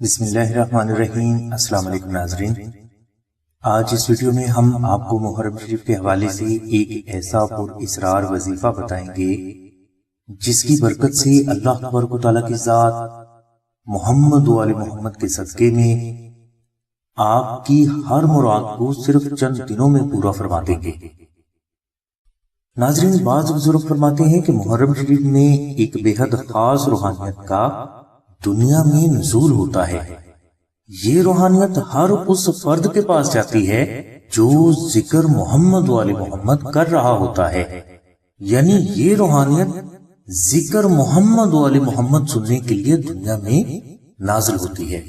بسم اللہ الرحمن الرحیم۔ السلام علیکم ناظرین، آج اس ویڈیو میں ہم آپ کو محرم شریف کے حوالے سے ایک ایسا پر اسرار وظیفہ بتائیں گے جس کی برکت سے اللہ تبارک و تعالیٰ کی ذات محمد و آل محمد کے صدقے میں آپ کی ہر مراد کو صرف چند دنوں میں پورا فرما دیں گے۔ ناظرین، بعض بزرگ فرماتے ہیں کہ محرم شریف میں ایک بے حد خاص روحانیت کا دنیا میں نزول ہوتا ہے۔ یہ روحانیت ہر اس فرد کے پاس جاتی ہے جو ذکر محمد و آل محمد کر رہا ہوتا ہے، یعنی یہ روحانیت ذکر محمد و آل محمد سننے کے لیے دنیا میں نازل ہوتی ہے۔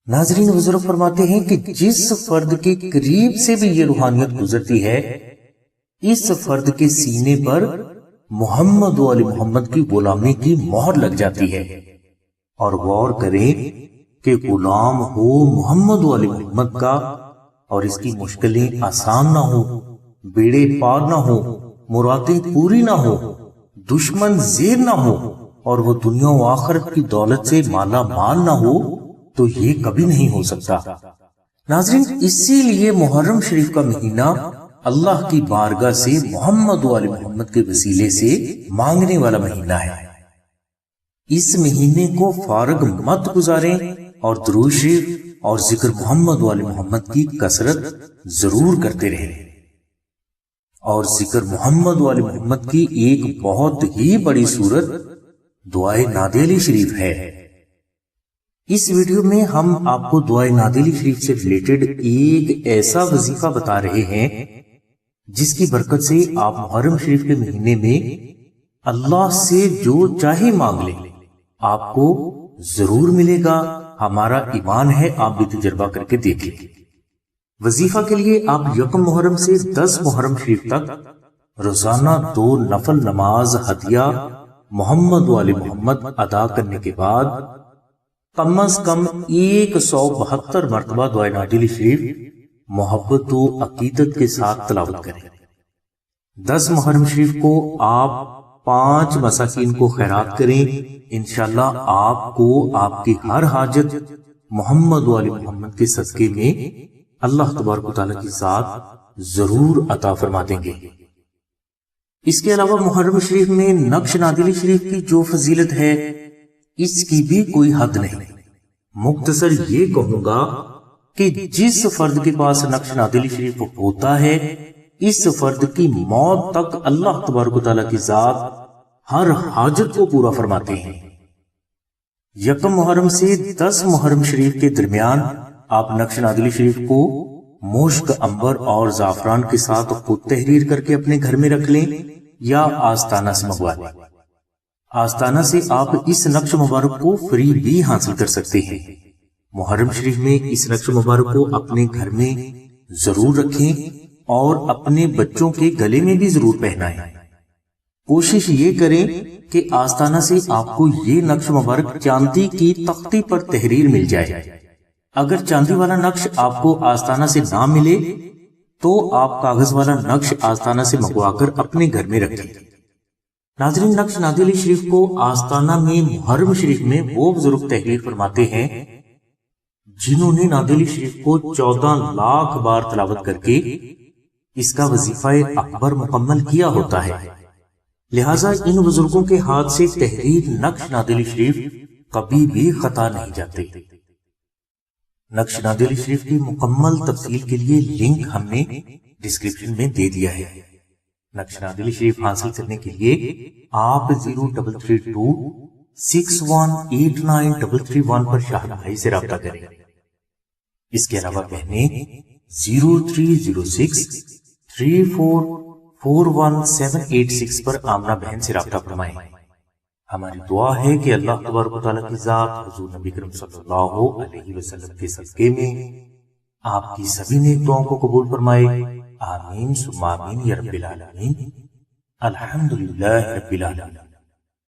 ناظرین، بزرگ فرماتے ہیں کہ جس فرد کے قریب سے بھی یہ روحانیت گزرتی ہے، اس فرد کے سینے پر محمد و آل محمد کی غلامی کی مہر لگ جاتی ہے۔ اور غور کریں کہ غلام ہو محمد و آل محمد کا اور اس کی مشکلیں آسان نہ ہو، بیڑے پار نہ ہو، مرادیں پوری نہ ہو، دشمن زیر نہ ہو اور وہ دنیا و آخرت کی دولت سے مالا مال نہ ہو تو یہ کبھی نہیں ہو سکتا۔ ناظرین، اسی لیے محرم شریف کا مہینہ اللہ کی بارگاہ سے محمد و آل محمد کے وسیلے سے مانگنے والا مہینہ ہے۔ اس مہینے کو فارغ مت گزاریں اور درود شریف اور ذکر محمد و آل محمد کی کثرت ضرور کرتے رہیں۔ اور ذکر محمد و آل محمد کی ایک بہت ہی بڑی صورت دعائے نادی علی شریف ہے۔ اس ویڈیو میں ہم آپ کو دعائے نادی علی شریف سے ریلیٹڈ ایک ایسا وظیفہ بتا رہے ہیں جس کی برکت سے آپ محرم شریف کے مہینے میں اللہ سے جو چاہے مانگ لیں، آپ کو ضرور ملے گا۔ ہمارا ایمان ہے، آپ بھی تجربہ کر کے دیکھ لیں۔ وظیفہ کے لیے آپ 1 محرم سے 10 محرم شریف تک روزانہ 2 نفل نماز ہدیہ محمد و آل محمد ادا کرنے کے بعد کم از کم 172 مرتبہ دعائے نادی علی شریف محبت و عقیدت کے ساتھ تلاوت کریں۔ 10 محرم شریف کو آپ 5 مساکین کو خیرات کریں، انشاءاللہ آپ کو آپ کی ہر حاجت محمد و آل محمد کے صدقے میں اللہ تبارک و تعالیٰ کی ذات ضرور عطا فرما دیں گے۔ اس کے علاوہ محرم شریف میں نقش نادی علی شریف کی جو فضیلت ہے، اس کی بھی کوئی حد نہیں۔ مختصر یہ کہوں گا کہ جس فرد کے پاس نقش نادی علی شریف ہوتا ہے، اس فرد کی موت تک اللہ تبارک و تعالیٰ کی ذات ہر حاجت کو پورا فرماتے ہیں۔ 1 محرم سے 10 محرم شریف کے درمیان آپ نقش نادی علی شریف کو مشک، عنبر اور زعفران کے ساتھ خود تحریر کر کے اپنے گھر میں رکھ لیں یا آستانہ سے منگوا لیں۔ آستانہ سے آپ اس نقش مبارک کو فری بھی حاصل کر سکتے ہیں۔ محرم شریف میں اس نقش مبارک کو اپنے گھر میں ضرور رکھیں اور اپنے بچوں کے گلے میں بھی ضرور پہنائیں۔ کوشش یہ کریں کہ آستانہ سے آپ کو یہ نقش مبارک چاندی کی تختی پر تحریر مل جائے۔ اگر چاندی والا نقش آپ کو آستانہ سے نہ ملے تو آپ کاغذ والا نقش آستانہ سے منگوا کر اپنے گھر میں رکھیں۔ ناظرین، نقش نادی علی شریف کو آستانہ میں محرم شریف میں وہ بزرگ تحریر فرماتے ہیں جنہوں نے نادی علی شریف کو 14 لاکھ بار تلاوت کر کے اس کا وظیفہ اکبر مکمل کیا ہوتا ہے۔ لہٰذا ان بزرگوں کے ہاتھ سے تحریر نقش نادی علی شریف کبھی بھی خطا نہیں جاتے۔ نقش نادی علی شریف کی مکمل تفصیل کے لیے لنک ہم نے ڈسکرپشن میں دے دیا ہے۔ نقش نادی علی شریف حاصل کرنے کے لیے آپ 0332 618933 پر شاہد بھائی سے رابطہ کریں۔ اس کے علاوہ بہنیں 0306 3441 پر آمنہ بہن سے رابطہ فرمائیں۔ ہماری دعا ہے کہ اللہ تبارک و تعالیٰ کی ذات حضور نبی کریم صلی اللہ علیہ وسلم کے صدقے میں آپ کی سبھی نیک دعاؤں کو قبول فرمائے۔ آمین ثم آمین یا رب العالمین۔ الحمدللہ رب العالمین۔